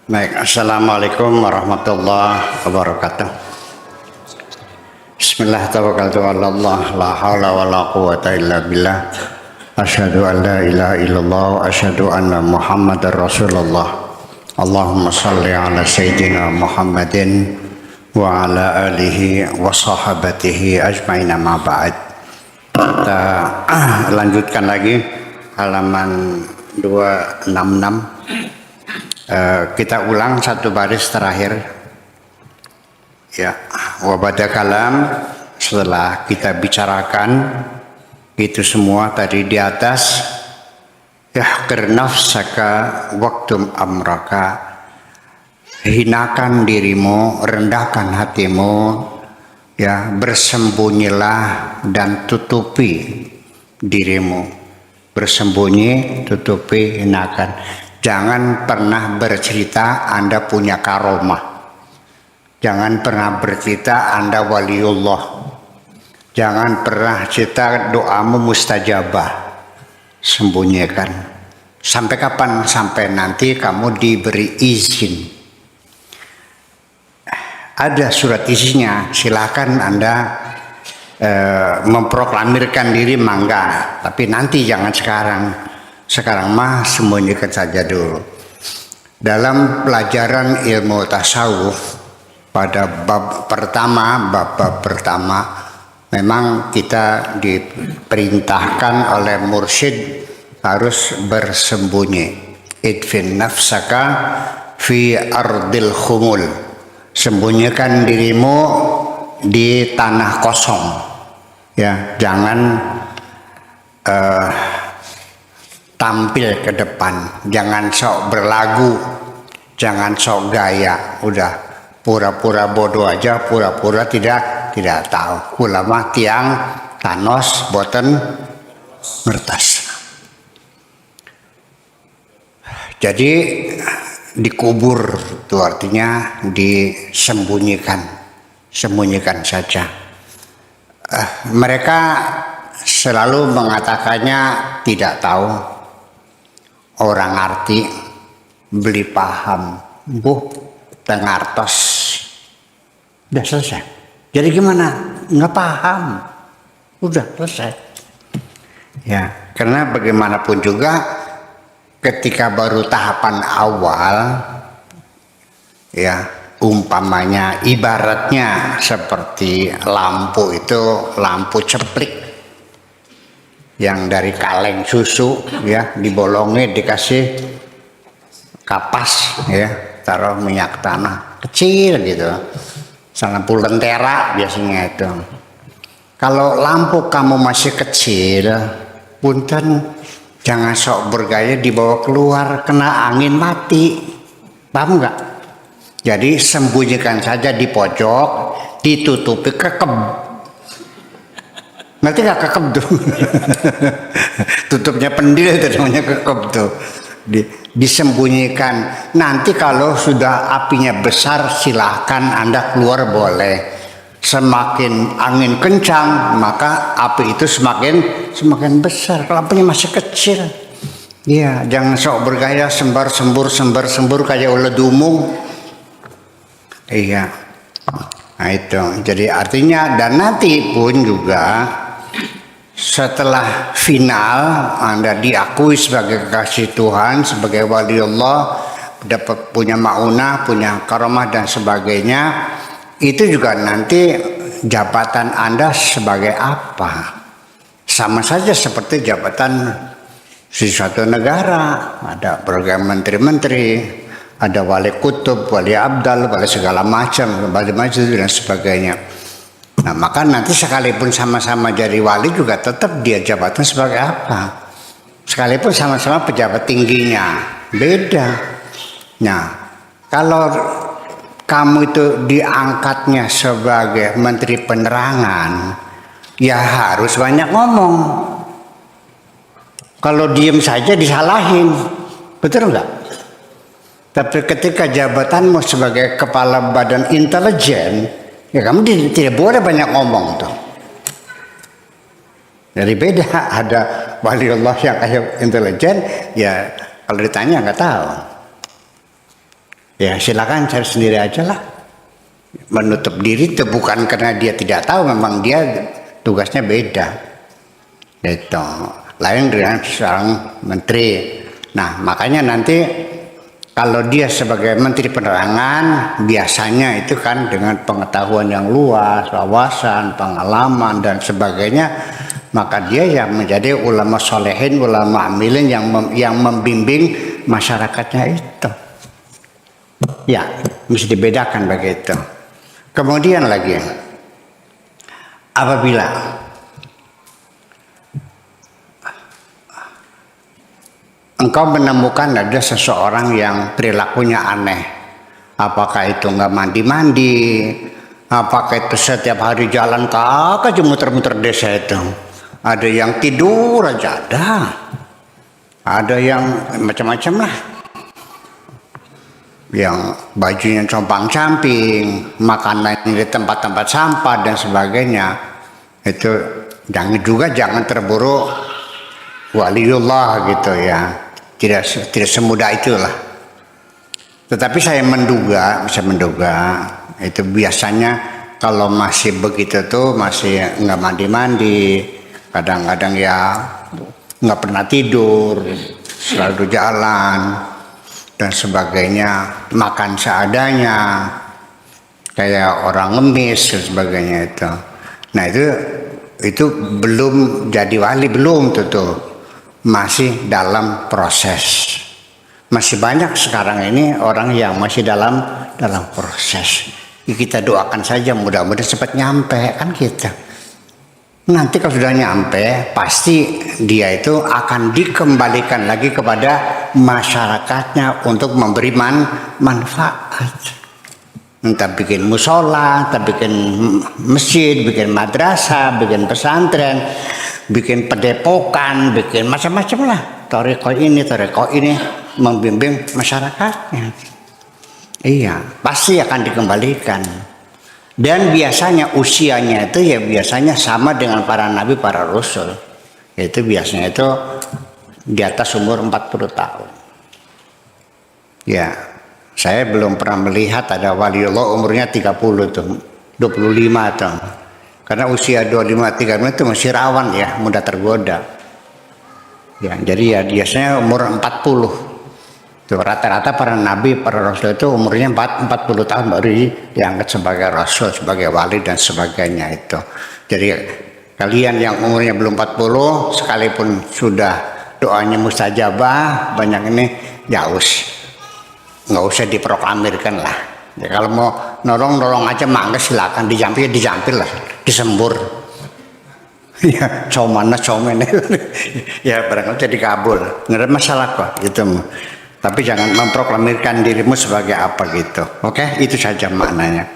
Baik, Assalamualaikum warahmatullahi wabarakatuh. Bismillah, tawakkaltu ala Allah, la hawla wa la quwata illa billah. Asyhadu an la ilaha illallah wa asyhadu anna Muhammadar Rasulullah. Allahumma salli ala Sayyidina Muhammadin wa ala alihi wa sahabatihi ajmain, ma ba'd. Kita lanjutkan lagi halaman 266. Kita ulang satu baris terakhir ya. Wabada kalam, setelah kita bicarakan itu semua tadi di atas, yahqir nafsaka waktum amraka, hinakan dirimu, rendahkan hatimu ya, bersembunyilah dan tutupi dirimu, bersembunyi, tutupi, hinakan. Jangan pernah bercerita Anda punya karomah. Jangan pernah bercerita Anda waliullah. Jangan pernah cerita doamu mustajabah. Sembunyikan. Sampai kapan? Sampai nanti kamu diberi izin. Ada surat izinnya. Silakan Anda memproklamirkan diri, mangga. Tapi nanti, jangan sekarang. Sekarang mah sembunyikan saja dulu. Dalam pelajaran ilmu tasawuf pada bab pertama memang kita diperintahkan oleh mursyid harus bersembunyi. Idfin nafsaka fi ardil khumul. Sembunyikan dirimu di tanah kosong. Ya, jangan tampil ke depan, jangan sok berlagu, jangan sok gaya, udah pura-pura bodoh aja, pura-pura tidak tahu. Ulama tiang tanos boten mertas. Jadi dikubur itu artinya disembunyikan, sembunyikan saja. Mereka selalu mengatakannya tidak tahu. Orang arti beli paham, tengartos, udah selesai. Jadi gimana? Nggak paham, udah selesai. Ya, karena bagaimanapun juga ketika baru tahapan awal, ya umpamanya ibaratnya seperti lampu itu, lampu ceplik yang dari kaleng susu ya, dibolongin dikasih kapas ya, taruh minyak tanah kecil gitu, 90 lentera biasanya itu. Kalau lampu kamu masih kecil, punten jangan sok bergaya dibawa keluar, kena angin mati, paham nggak? Jadi sembunyikan saja di pojok, ditutupi kekem. Nanti gak kekep tuh. Tutupnya pendil itu namanya kekep tuh. Disembunyikan. Nanti kalau sudah apinya besar, silahkan Anda keluar boleh. Semakin angin kencang, maka api itu semakin besar. Kalau apinya masih kecil, ya jangan sok bergaya sembar sembur kayak ulet dumung. Iya. Nah itu. Jadi artinya, dan nanti pun juga setelah final Anda diakui sebagai kekasih Tuhan, sebagai wali Allah, dapat punya maunah, punya karomah dan sebagainya, itu juga nanti jabatan Anda sebagai apa? Sama saja seperti jabatan di suatu negara, ada program menteri-menteri, ada wali kutub, wali abdal, wali segala macam dan sebagainya. Nah, maka nanti sekalipun sama-sama jadi wali juga tetap dia jabatan sebagai apa? Sekalipun sama-sama pejabat tingginya, beda. Nah, kalau kamu itu diangkatnya sebagai menteri penerangan, ya harus banyak ngomong. Kalau diem saja disalahin, betul nggak? Tapi ketika jabatanmu sebagai kepala badan intelijen, ya kamu tidak boleh banyak ngomong tuh. Jadi beda, ada waliullah yang kayak intelijen, ya kalau ditanya nggak tahu. Ya silakan cari sendiri aja lah. Menutup diri itu bukan karena dia tidak tahu, memang dia tugasnya beda. Itu lain dengan seorang menteri. Nah makanya nanti kalau dia sebagai menteri penerangan biasanya itu kan dengan pengetahuan yang luas, wawasan, pengalaman dan sebagainya, maka dia yang menjadi ulama solehin, ulama amilin yang membimbing masyarakatnya itu. Ya, mesti dibedakan begitu. Kemudian lagi, apabila engkau menemukan ada seseorang yang perilakunya aneh, apakah itu nggak mandi-mandi, apakah itu setiap hari jalan kaki aja muter-muter desa itu, ada yang tidur aja ada yang macam-macam lah, yang bajunya compang-camping, makanan di tempat-tempat sampah dan sebagainya, itu jangan terburu waliullah gitu ya, tidak semudah itulah. Tetapi saya bisa menduga itu biasanya kalau masih begitu tuh masih nggak mandi-mandi, kadang-kadang ya nggak pernah tidur, selalu jalan dan sebagainya, makan seadanya kayak orang ngemis dan sebagainya itu. Nah itu belum jadi wali, belum tuh masih dalam proses. Masih banyak sekarang ini orang yang masih dalam proses. Kita doakan saja mudah-mudahan cepat nyampe kan kita. Nanti kalau sudah nyampe pasti dia itu akan dikembalikan lagi kepada masyarakatnya untuk memberi manfaat. Entah bikin musola, entah bikin masjid, bikin madrasah, bikin pesantren, bikin padepokan, bikin macam-macam lah. Toreko ini membimbing masyarakatnya. Iya, pasti akan dikembalikan. Dan biasanya usianya itu ya biasanya sama dengan para nabi, para rasul. Itu biasanya itu di atas umur 40 tahun. Ya, saya belum pernah melihat ada waliullah umurnya 30 tuh, 25 tuh. Karena usia 25-35 itu masih rawan ya, mudah tergoda. Ya, jadi ya biasanya umur 40. Tuh, rata-rata para nabi, para rasul itu umurnya 40 tahun baru diangkat sebagai rasul, sebagai wali dan sebagainya itu. Jadi kalian yang umurnya belum 40 sekalipun sudah doanya mustajabah banyak ini, ya nggak usah diproklamirkan lah. Ya, kalau mau nolong aja mangga silakan, dijampil lah, disembur. Ya, comana ya barangkali jadi kabul, nggak ada masalah kok gitu. Tapi jangan memproklamirkan dirimu sebagai apa gitu. Oke, itu saja maknanya.